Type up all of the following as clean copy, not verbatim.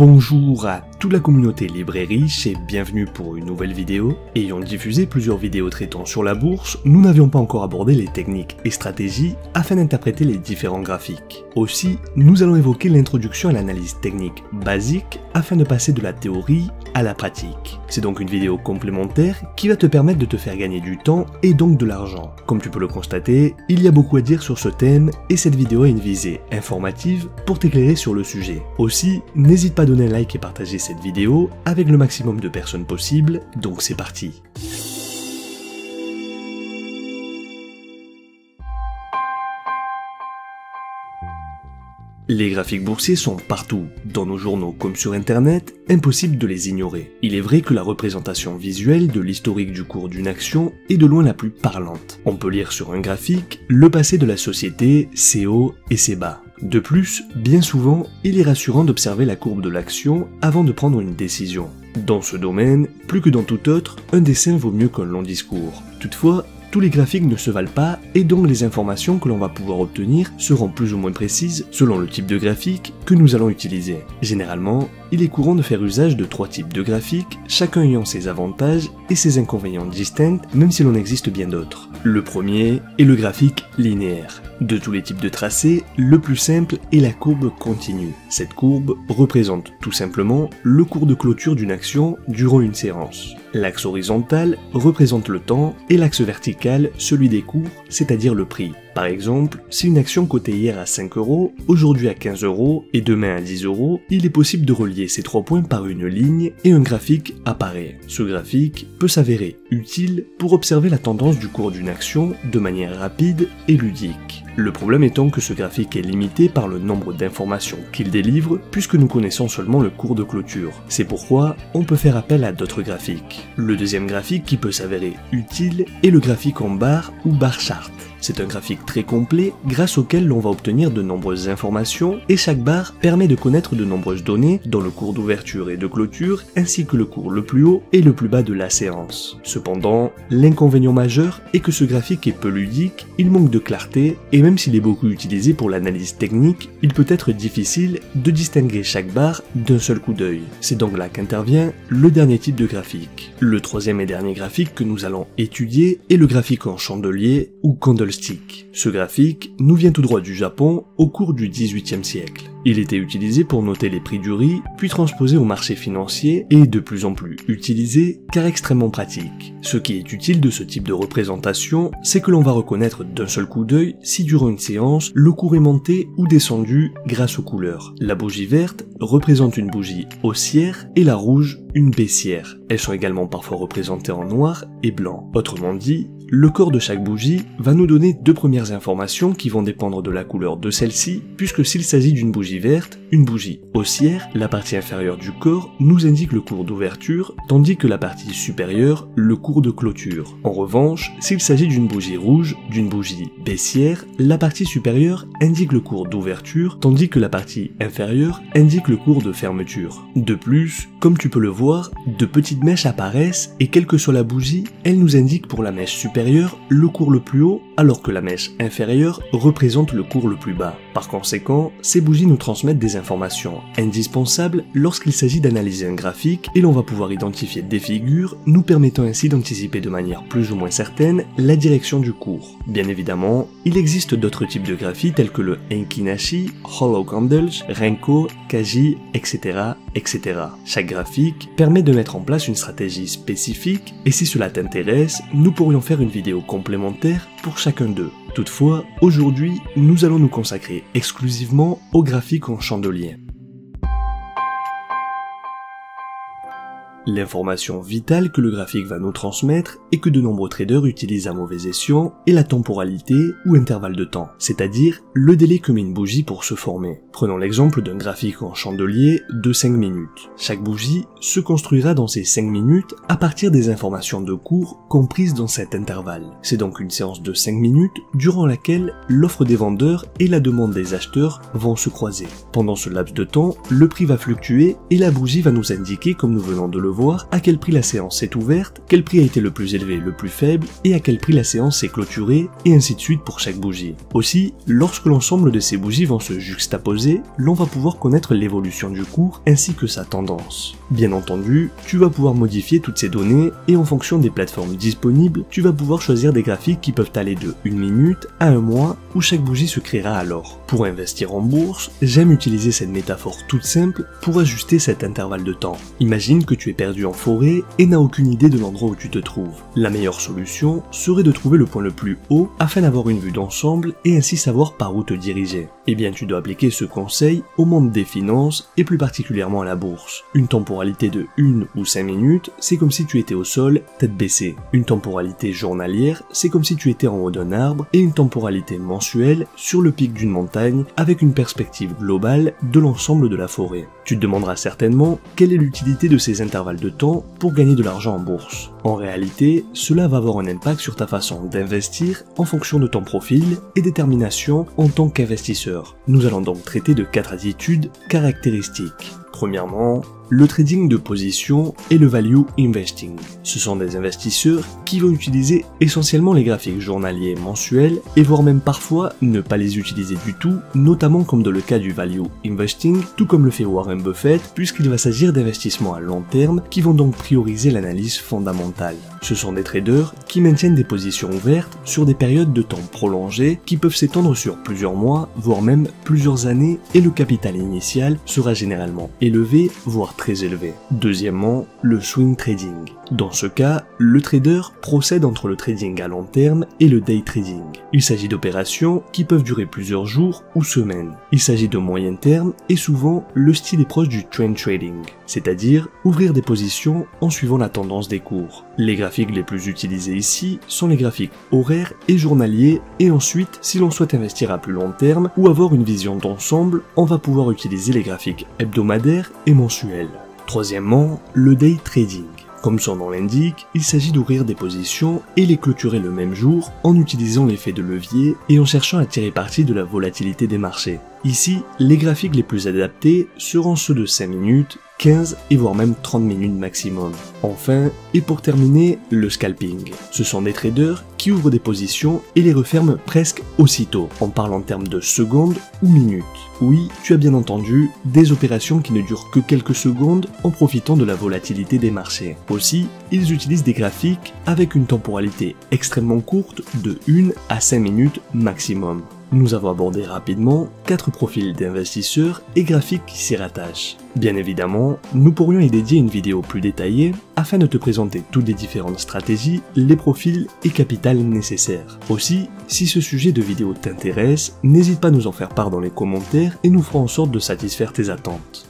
Bonjour à toute la communauté libre et riche et bienvenue pour une nouvelle vidéo. Ayant diffusé plusieurs vidéos traitant sur la bourse, nous n'avions pas encore abordé les techniques et stratégies afin d'interpréter les différents graphiques. Aussi, nous allons évoquer l'introduction à l'analyse technique basique afin de passer de la théorie à la pratique. C'est donc une vidéo complémentaire qui va te permettre de te faire gagner du temps et donc de l'argent. Comme tu peux le constater, il y a beaucoup à dire sur ce thème et cette vidéo a une visée informative pour t'éclairer sur le sujet. Aussi, n'hésite pas à donner un like et partager cette vidéo avec le maximum de personnes possible, donc c'est parti. Les graphiques boursiers sont partout, dans nos journaux comme sur internet, impossible de les ignorer. Il est vrai que la représentation visuelle de l'historique du cours d'une action est de loin la plus parlante. On peut lire sur un graphique le passé de la société, ses hauts et ses bas. De plus, bien souvent, il est rassurant d'observer la courbe de l'action avant de prendre une décision. Dans ce domaine, plus que dans tout autre, un dessin vaut mieux qu'un long discours. Toutefois, tous les graphiques ne se valent pas et donc les informations que l'on va pouvoir obtenir seront plus ou moins précises selon le type de graphique que nous allons utiliser. Généralement, il est courant de faire usage de 3 types de graphiques, chacun ayant ses avantages et ses inconvénients distincts, même si l'on existe bien d'autres. Le premier est le graphique linéaire. De tous les types de tracés, le plus simple est la courbe continue. Cette courbe représente tout simplement le cours de clôture d'une action durant une séance. L'axe horizontal représente le temps et l'axe vertical celui des cours, c'est-à-dire le prix. Par exemple, si une action cotée hier à 5 €, aujourd'hui à 15 € et demain à 10 €, il est possible de relier ces 3 points par une ligne et un graphique apparaît. Ce graphique peut s'avérer utile pour observer la tendance du cours d'une action de manière rapide et ludique. Le problème étant que ce graphique est limité par le nombre d'informations qu'il délivre puisque nous connaissons seulement le cours de clôture. C'est pourquoi on peut faire appel à d'autres graphiques. Le deuxième graphique qui peut s'avérer utile est le graphique en barre ou bar chart. C'est un graphique très complet grâce auquel l'on va obtenir de nombreuses informations et chaque barre permet de connaître de nombreuses données dont le cours d'ouverture et de clôture ainsi que le cours le plus haut et le plus bas de la séance. Cependant, l'inconvénient majeur est que ce graphique est peu ludique, il manque de clarté et même s'il est beaucoup utilisé pour l'analyse technique, il peut être difficile de distinguer chaque barre d'un seul coup d'œil. C'est donc là qu'intervient le dernier type de graphique. Le troisième et dernier graphique que nous allons étudier est le graphique en chandelier ou candlestick. Ce graphique nous vient tout droit du Japon au cours du XVIIIe siècle. Il était utilisé pour noter les prix du riz, puis transposé au marché financier et est de plus en plus utilisé car extrêmement pratique. Ce qui est utile de ce type de représentation, c'est que l'on va reconnaître d'un seul coup d'œil si durant une séance, le cours est monté ou descendu grâce aux couleurs. La bougie verte représente une bougie haussière et la rouge une baissière. Elles sont également parfois représentées en noir et blanc. Autrement dit, le corps de chaque bougie va nous donner 2 premières informations qui vont dépendre de la couleur de celle-ci, puisque s'il s'agit d'une bougie verte, une bougie haussière, la partie inférieure du corps nous indique le cours d'ouverture, tandis que la partie supérieure, le cours de clôture. En revanche, s'il s'agit d'une bougie rouge, d'une bougie baissière, la partie supérieure indique le cours d'ouverture, tandis que la partie inférieure indique le cours de fermeture. De plus, comme tu peux le voir, de petites mèches apparaissent et quelle que soit la bougie, elle nous indique pour la mèche supérieure le cours le plus haut, alors que la mèche inférieure représente le cours le plus bas. Par conséquent, ces bougies nous transmettent des informations indispensables lorsqu'il s'agit d'analyser un graphique et l'on va pouvoir identifier des figures, nous permettant ainsi d'anticiper de manière plus ou moins certaine la direction du cours. Bien évidemment, il existe d'autres types de graphiques tels que le Enkinashi, Hollow Candles, Renko, Kaji, etc., etc. Chaque graphique permet de mettre en place une stratégie spécifique et si cela t'intéresse, nous pourrions faire une vidéo complémentaire pour chacun d'eux. Toutefois, aujourd'hui, nous allons nous consacrer exclusivement aux graphiques en chandelier. L'information vitale que le graphique va nous transmettre et que de nombreux traders utilisent à mauvais escient est la temporalité ou intervalle de temps, c'est-à-dire le délai que met une bougie pour se former. Prenons l'exemple d'un graphique en chandelier de 5 minutes. Chaque bougie se construira dans ces 5 minutes à partir des informations de cours comprises dans cet intervalle. C'est donc une séance de 5 minutes durant laquelle l'offre des vendeurs et la demande des acheteurs vont se croiser. Pendant ce laps de temps, le prix va fluctuer et la bougie va nous indiquer, comme nous venons de le le voir à quel prix la séance est ouverte, quel prix a été le plus élevé, le plus faible, et à quel prix la séance est clôturée, et ainsi de suite pour chaque bougie. Aussi, lorsque l'ensemble de ces bougies vont se juxtaposer, l'on va pouvoir connaître l'évolution du cours ainsi que sa tendance. Bien entendu, tu vas pouvoir modifier toutes ces données, et en fonction des plateformes disponibles, tu vas pouvoir choisir des graphiques qui peuvent aller de 1 minute à 1 mois, où chaque bougie se créera alors. Pour investir en bourse, j'aime utiliser cette métaphore toute simple pour ajuster cet intervalle de temps. Imagine que tu es perdu en forêt et n'as aucune idée de l'endroit où tu te trouves. La meilleure solution serait de trouver le point le plus haut afin d'avoir une vue d'ensemble et ainsi savoir par où te diriger. Eh bien tu dois appliquer ce conseil au monde des finances et plus particulièrement à la bourse. Une temporalité de 1 ou 5 minutes, c'est comme si tu étais au sol, tête baissée. Une temporalité journalière, c'est comme si tu étais en haut d'un arbre, et une temporalité mensuelle sur le pic d'une montagne avec une perspective globale de l'ensemble de la forêt. Tu te demanderas certainement quelle est l'utilité de ces intervalles de temps pour gagner de l'argent en bourse. En réalité, cela va avoir un impact sur ta façon d'investir en fonction de ton profil et détermination en tant qu'investisseur. Nous allons donc traiter de 4 attitudes caractéristiques. Premièrement, le trading de position et le value investing. Ce sont des investisseurs qui vont utiliser essentiellement les graphiques journaliers et mensuels et voire même parfois ne pas les utiliser du tout, notamment comme dans le cas du value investing, tout comme le fait Warren Buffett, puisqu'il va s'agir d'investissements à long terme qui vont donc prioriser l'analyse fondamentale. Ce sont des traders qui maintiennent des positions ouvertes sur des périodes de temps prolongées qui peuvent s'étendre sur plusieurs mois, voire même plusieurs années, et le capital initial sera généralement élevé, voire très élevé. Deuxièmement, le swing trading. Dans ce cas, le trader procède entre le trading à long terme et le day trading. Il s'agit d'opérations qui peuvent durer plusieurs jours ou semaines. Il s'agit de moyen terme et souvent le style est proche du trend trading, c'est-à-dire ouvrir des positions en suivant la tendance des cours. Les graphiques les plus utilisés ici sont les graphiques horaires et journaliers, et ensuite, si l'on souhaite investir à plus long terme ou avoir une vision d'ensemble, on va pouvoir utiliser les graphiques hebdomadaires et mensuels. Troisièmement, le day trading. Comme son nom l'indique, il s'agit d'ouvrir des positions et les clôturer le même jour en utilisant l'effet de levier et en cherchant à tirer parti de la volatilité des marchés. Ici, les graphiques les plus adaptés seront ceux de 5 minutes, 15 et voire même 30 minutes maximum. Enfin, et pour terminer, le scalping. Ce sont des traders qui ouvrent des positions et les referment presque aussitôt. On parle en termes de secondes ou minutes. Oui, tu as bien entendu, des opérations qui ne durent que quelques secondes en profitant de la volatilité des marchés. Aussi, ils utilisent des graphiques avec une temporalité extrêmement courte de 1 à 5 minutes maximum. Nous avons abordé rapidement 4 profils d'investisseurs et graphiques qui s'y rattachent. Bien évidemment, nous pourrions y dédier une vidéo plus détaillée afin de te présenter toutes les différentes stratégies, les profils et capital nécessaires. Aussi, si ce sujet de vidéo t'intéresse, n'hésite pas à nous en faire part dans les commentaires et nous ferons en sorte de satisfaire tes attentes.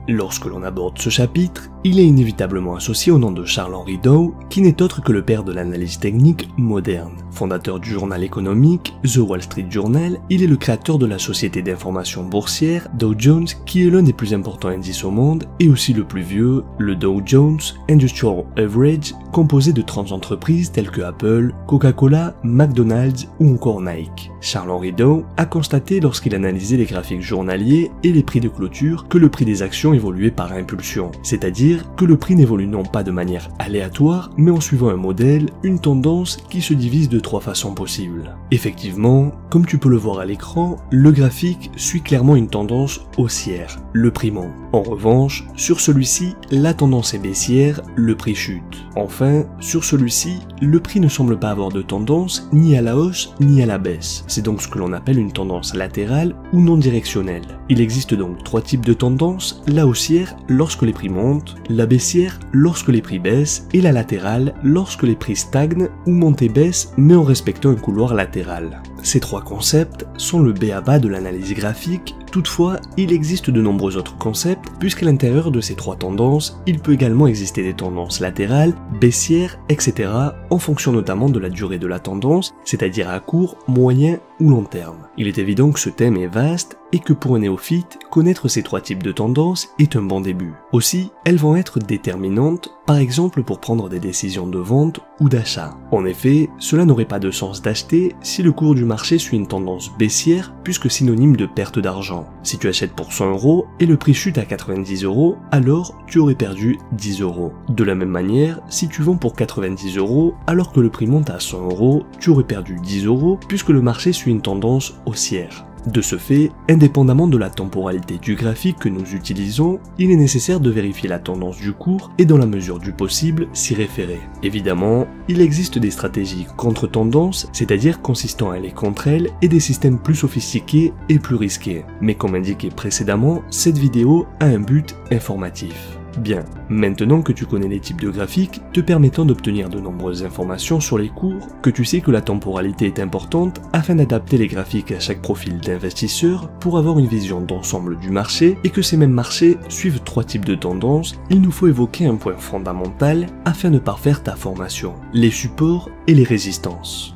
Lorsque l'on aborde ce chapitre, il est inévitablement associé au nom de Charles-Henry Dow, qui n'est autre que le père de l'analyse technique moderne. Fondateur du journal économique The Wall Street Journal, il est le créateur de la société d'information boursière Dow Jones, qui est l'un des plus importants indices au monde, et aussi le plus vieux, le Dow Jones Industrial Average, composé de 30 entreprises telles que Apple, Coca-Cola, McDonald's ou encore Nike. Charles-Henry Dow a constaté lorsqu'il analysait les graphiques journaliers et les prix de clôture que le prix des actions évoluait par impulsion, c'est-à-dire que le prix n'évolue non pas de manière aléatoire, mais en suivant un modèle, une tendance qui se divise de 3 façons possibles. Effectivement, comme tu peux le voir à l'écran, le graphique suit clairement une tendance haussière, le prix monte. En revanche, sur celui-ci, la tendance est baissière, le prix chute. Enfin, sur celui-ci, le prix ne semble pas avoir de tendance ni à la hausse ni à la baisse. C'est donc ce que l'on appelle une tendance latérale ou non directionnelle. Il existe donc 3 types de tendances, la haussière lorsque les prix montent, la baissière lorsque les prix baissent et la latérale lorsque les prix stagnent ou montent et baissent mais en respectant un couloir latéral. Ces 3 concepts sont le b.a.-ba de l'analyse graphique. Toutefois, il existe de nombreux autres concepts, puisqu'à l'intérieur de ces 3 tendances, il peut également exister des tendances latérales, baissières, etc., en fonction notamment de la durée de la tendance, c'est-à-dire à court, moyen ou long terme. Il est évident que ce thème est vaste et que pour un néophyte, connaître ces 3 types de tendances est un bon début. Aussi, elles vont être déterminantes, par exemple pour prendre des décisions de vente ou d'achat. En effet, cela n'aurait pas de sens d'acheter si le cours du marché suit une tendance baissière, puisque synonyme de perte d'argent. d'argent. Si tu achètes pour 100 € et le prix chute à 90 €, alors tu aurais perdu 10 €. De la même manière, si tu vends pour 90 € alors que le prix monte à 100 €, tu aurais perdu 10 € puisque le marché suit une tendance haussière. De ce fait, indépendamment de la temporalité du graphique que nous utilisons, il est nécessaire de vérifier la tendance du cours et dans la mesure du possible s'y référer. Évidemment, il existe des stratégies contre-tendance, c'est-à-dire consistant à aller contre elles, et des systèmes plus sophistiqués et plus risqués. Mais comme indiqué précédemment, cette vidéo a un but informatif. Bien, maintenant que tu connais les types de graphiques te permettant d'obtenir de nombreuses informations sur les cours, que tu sais que la temporalité est importante afin d'adapter les graphiques à chaque profil d'investisseur pour avoir une vision d'ensemble du marché et que ces mêmes marchés suivent 3 types de tendances, il nous faut évoquer un point fondamental afin de parfaire ta formation, les supports et les résistances.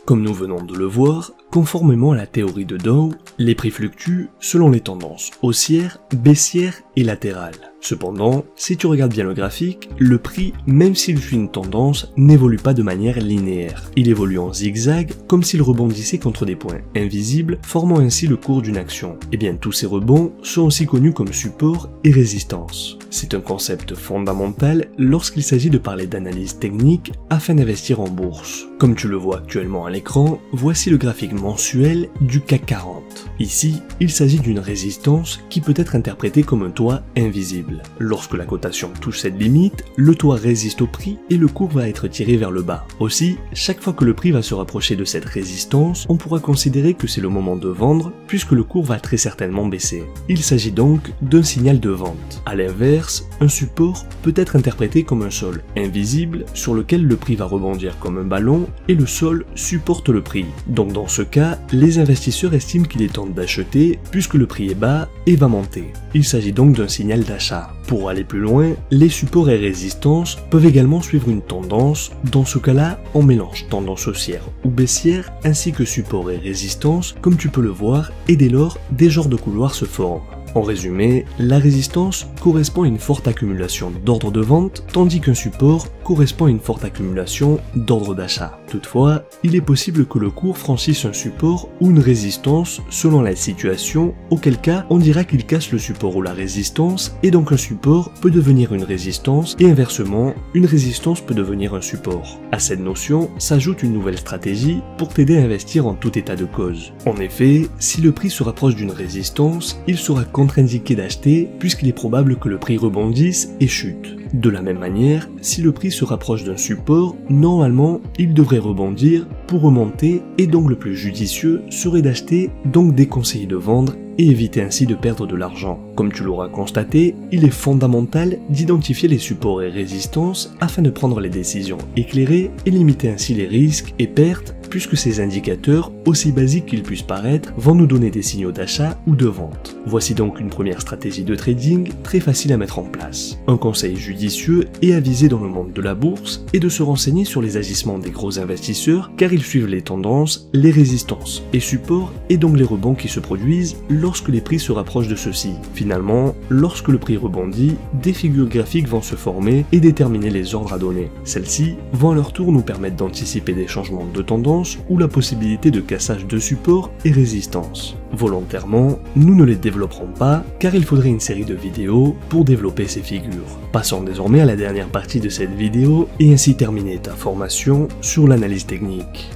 Comme nous venons de le voir, conformément à la théorie de Dow, les prix fluctuent selon les tendances haussières, baissières et latérales. Cependant, si tu regardes bien le graphique, le prix, même s'il suit une tendance, n'évolue pas de manière linéaire. Il évolue en zigzag, comme s'il rebondissait contre des points invisibles, formant ainsi le cours d'une action. Et bien tous ces rebonds sont aussi connus comme support et résistance. C'est un concept fondamental lorsqu'il s'agit de parler d'analyse technique afin d'investir en bourse. Comme tu le vois actuellement à l'écran, voici le graphique mensuel du CAC 40. Ici, il s'agit d'une résistance qui peut être interprétée comme un toit invisible. Lorsque la cotation touche cette limite, le toit résiste au prix et le cours va être tiré vers le bas. Aussi, chaque fois que le prix va se rapprocher de cette résistance, on pourra considérer que c'est le moment de vendre puisque le cours va très certainement baisser. Il s'agit donc d'un signal de vente. A l'inverse, un support peut être interprété comme un sol invisible sur lequel le prix va rebondir comme un ballon et le sol supporte le prix. Donc dans ce cas, les investisseurs estiment qu'il est temps d'acheter puisque le prix est bas et va monter. Il s'agit donc d'un signal d'achat. Pour aller plus loin, les supports et résistances peuvent également suivre une tendance. Dans ce cas-là, on mélange tendance haussière ou baissière ainsi que support et résistance comme tu peux le voir et dès lors, des genres de couloirs se forment. En résumé, la résistance correspond à une forte accumulation d'ordres de vente, tandis qu'un support correspond à une forte accumulation d'ordres d'achat. Toutefois, il est possible que le cours franchisse un support ou une résistance selon la situation, auquel cas on dira qu'il casse le support ou la résistance, et donc un support peut devenir une résistance, et inversement, une résistance peut devenir un support. À cette notion s'ajoute une nouvelle stratégie pour t'aider à investir en tout état de cause. En effet, si le prix se rapproche d'une résistance, il sera contre-indiqué d'acheter puisqu'il est probable que le prix rebondisse et chute. De la même manière, si le prix se rapproche d'un support, normalement, il devrait rebondir pour remonter et donc le plus judicieux serait d'acheter, donc déconseillé de vendre et éviter ainsi de perdre de l'argent. Comme tu l'auras constaté, il est fondamental d'identifier les supports et résistances afin de prendre les décisions éclairées et limiter ainsi les risques et pertes puisque ces indicateurs, aussi basiques qu'ils puissent paraître, vont nous donner des signaux d'achat ou de vente. Voici donc une première stratégie de trading très facile à mettre en place. Un conseil judicieux et avisé dans le monde de la bourse est de se renseigner sur les agissements des gros investisseurs car ils suivent les tendances, les résistances et supports et donc les rebonds qui se produisent lorsque les prix se rapprochent de ceux-ci. Finalement, lorsque le prix rebondit, des figures graphiques vont se former et déterminer les ordres à donner. Celles-ci vont à leur tour nous permettre d'anticiper des changements de tendance ou la possibilité de cassage de support et résistance. Volontairement, nous ne les développerons pas car il faudrait une série de vidéos pour développer ces figures. Passons désormais à la dernière partie de cette vidéo et ainsi terminer ta formation sur l'analyse technique.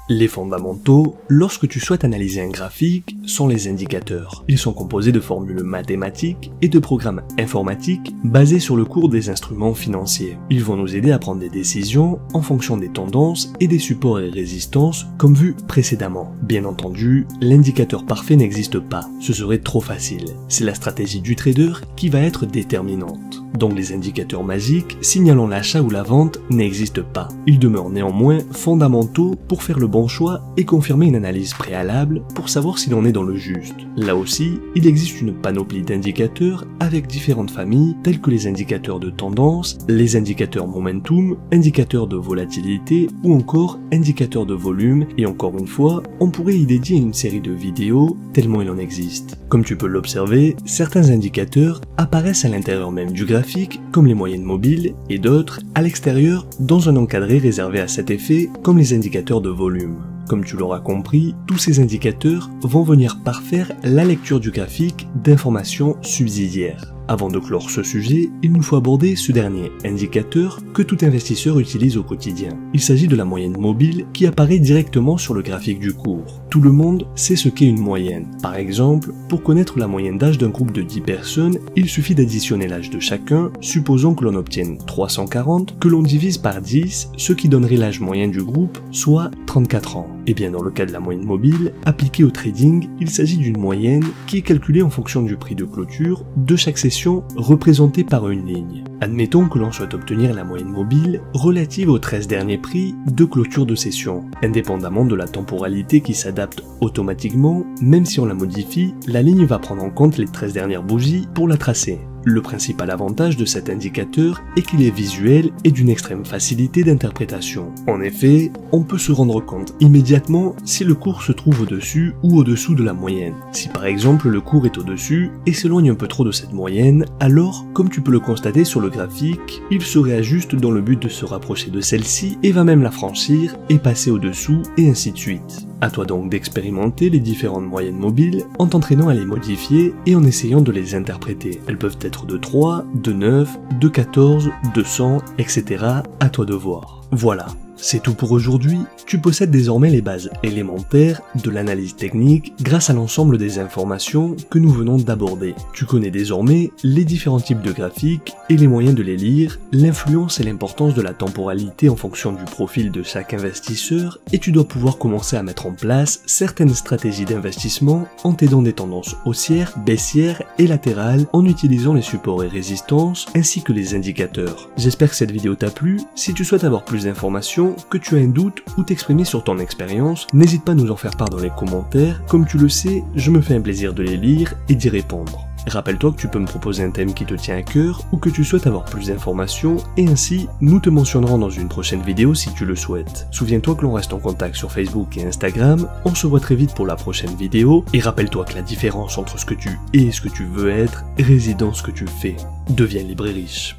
Les fondamentaux, lorsque tu souhaites analyser un graphique, sont les indicateurs. Ils sont composés de formules mathématiques et de programmes informatiques basés sur le cours des instruments financiers. Ils vont nous aider à prendre des décisions en fonction des tendances et des supports et résistances comme vu précédemment. Bien entendu, l'indicateur parfait n'existe pas, ce serait trop facile. C'est la stratégie du trader qui va être déterminante. Donc les indicateurs magiques signalant l'achat ou la vente n'existent pas. Ils demeurent néanmoins fondamentaux pour faire le bon choix et confirmer une analyse préalable pour savoir si l'on est dans le juste. Là aussi, il existe une panoplie d'indicateurs avec différentes familles telles que les indicateurs de tendance, les indicateurs momentum, indicateurs de volatilité ou encore indicateurs de volume et encore une fois, on pourrait y dédier une série de vidéos tellement il en existe. Comme tu peux l'observer, certains indicateurs apparaissent à l'intérieur même du graphique graphiques comme les moyennes mobiles et d'autres à l'extérieur dans un encadré réservé à cet effet comme les indicateurs de volume. Comme tu l'auras compris, tous ces indicateurs vont venir parfaire la lecture du graphique d'informations subsidiaires. Avant de clore ce sujet, il nous faut aborder ce dernier indicateur que tout investisseur utilise au quotidien. Il s'agit de la moyenne mobile qui apparaît directement sur le graphique du cours. Tout le monde sait ce qu'est une moyenne. Par exemple, pour connaître la moyenne d'âge d'un groupe de 10 personnes, il suffit d'additionner l'âge de chacun, supposons que l'on obtienne 340, que l'on divise par 10, ce qui donnerait l'âge moyen du groupe, soit 34 ans. Et bien dans le cas de la moyenne mobile, appliquée au trading, il s'agit d'une moyenne qui est calculée en fonction du prix de clôture de chaque session représentée par une ligne. Admettons que l'on souhaite obtenir la moyenne mobile relative aux 13 derniers prix de clôture de session. Indépendamment de la temporalité qui s'adapte automatiquement, même si on la modifie, la ligne va prendre en compte les 13 dernières bougies pour la tracer. Le principal avantage de cet indicateur est qu'il est visuel et d'une extrême facilité d'interprétation. En effet, on peut se rendre compte immédiatement si le cours se trouve au-dessus ou au-dessous de la moyenne. Si par exemple le cours est au-dessus et s'éloigne un peu trop de cette moyenne, alors, comme tu peux le constater sur le graphique, il se réajuste dans le but de se rapprocher de celle-ci et va même la franchir et passer au-dessous et ainsi de suite. À toi donc d'expérimenter les différentes moyennes mobiles en t'entraînant à les modifier et en essayant de les interpréter. Elles peuvent être de 3, de 9, de 14, de 100, etc. À toi de voir. Voilà. C'est tout pour aujourd'hui, tu possèdes désormais les bases élémentaires de l'analyse technique grâce à l'ensemble des informations que nous venons d'aborder. Tu connais désormais les différents types de graphiques et les moyens de les lire, l'influence et l'importance de la temporalité en fonction du profil de chaque investisseur et tu dois pouvoir commencer à mettre en place certaines stratégies d'investissement en t'aidant des tendances haussières, baissières et latérales en utilisant les supports et résistances ainsi que les indicateurs. J'espère que cette vidéo t'a plu, si tu souhaites avoir plus d'informations, que tu as un doute ou t'exprimer sur ton expérience, n'hésite pas à nous en faire part dans les commentaires. Comme tu le sais, je me fais un plaisir de les lire et d'y répondre. Rappelle-toi que tu peux me proposer un thème qui te tient à cœur ou que tu souhaites avoir plus d'informations et ainsi nous te mentionnerons dans une prochaine vidéo si tu le souhaites. Souviens-toi que l'on reste en contact sur Facebook et Instagram, on se voit très vite pour la prochaine vidéo et rappelle-toi que la différence entre ce que tu es et ce que tu veux être réside dans ce que tu fais. Deviens libre et riche.